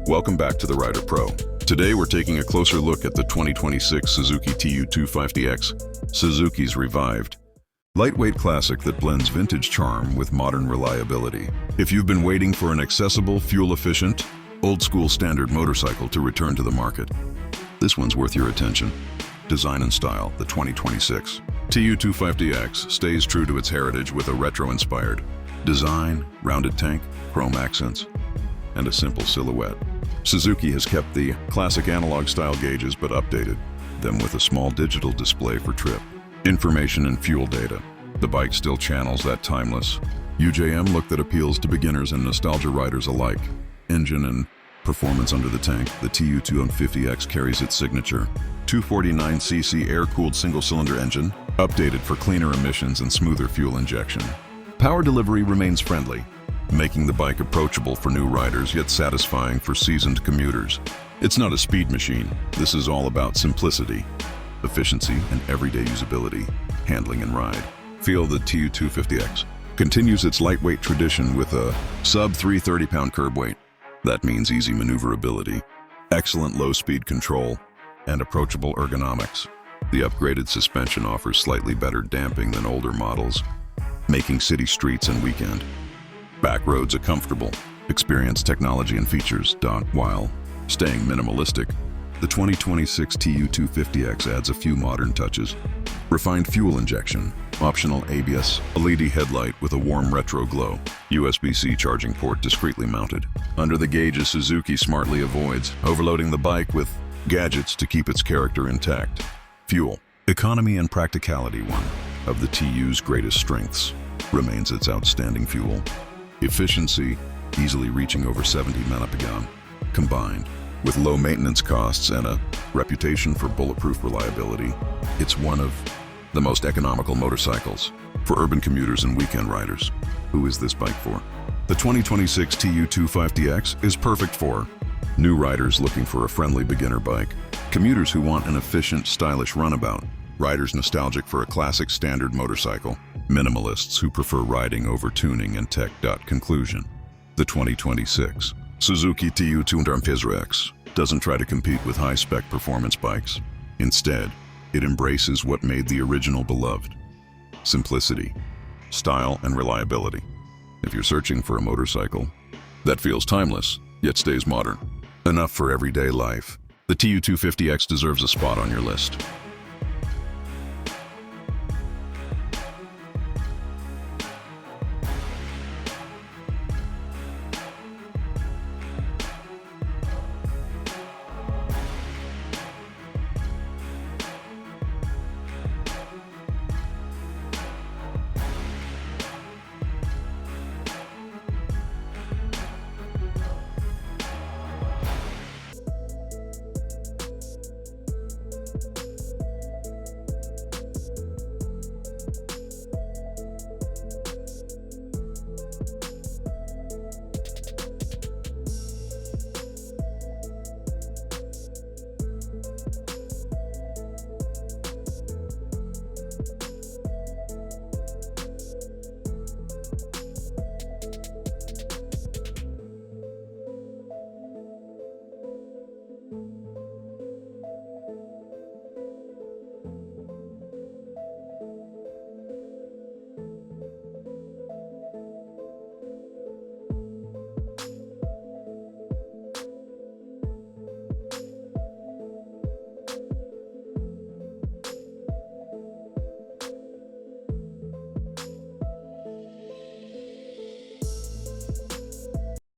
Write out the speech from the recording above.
Welcome back to the Rider Pro. Today we're taking a closer look at the 2026 Suzuki TU250X, Suzuki's revived lightweight classic that blends vintage charm with modern reliability. If you've been waiting for an accessible, fuel-efficient, old-school standard motorcycle to return to the market, this one's worth your attention. Design and style, the 2026 TU250X stays true to its heritage with a retro-inspired design, rounded tank, chrome accents, and a simple silhouette. Suzuki has kept the classic analog-style gauges but updated them with a small digital display for trip information and fuel data. The bike still channels that timeless UJM look that appeals to beginners and nostalgia riders alike. Engine and performance under the tank, the TU250X carries its signature 249cc air-cooled single-cylinder engine, updated for cleaner emissions and smoother fuel injection. Power delivery remains friendly, making the bike approachable for new riders yet satisfying for seasoned commuters. It's not a speed machine. This is all about simplicity, efficiency, and everyday usability, handling and ride. Feel the TU250X continues its lightweight tradition with a sub-330-pound curb weight. That means easy maneuverability, excellent low-speed control, and approachable ergonomics. The upgraded suspension offers slightly better damping than older models, making city streets and weekend back roads a comfortable experience. Technology and features, while staying minimalistic, the 2026 TU250X adds a few modern touches. Refined fuel injection, optional ABS, a LED headlight with a warm retro glow, USB-C charging port discreetly mounted. Under the gauges, Suzuki smartly avoids overloading the bike with gadgets to keep its character intact. Fuel, economy and practicality, one of the TU's greatest strengths, remains its outstanding fuel efficiency, easily reaching over 70 mpg, combined with low maintenance costs and a reputation for bulletproof reliability. It's one of the most economical motorcycles for urban commuters and weekend riders. Who is this bike for? The 2026 TU250X is perfect for new riders looking for a friendly beginner bike, commuters who want an efficient, stylish runabout, riders nostalgic for a classic standard motorcycle, minimalists who prefer riding over tuning and tech. Conclusion: the 2026 Suzuki TU250X doesn't try to compete with high-spec performance bikes. Instead, it embraces what made the original beloved: simplicity, style, and reliability. If you're searching for a motorcycle that feels timeless, yet stays modern, enough for everyday life, the TU250X deserves a spot on your list.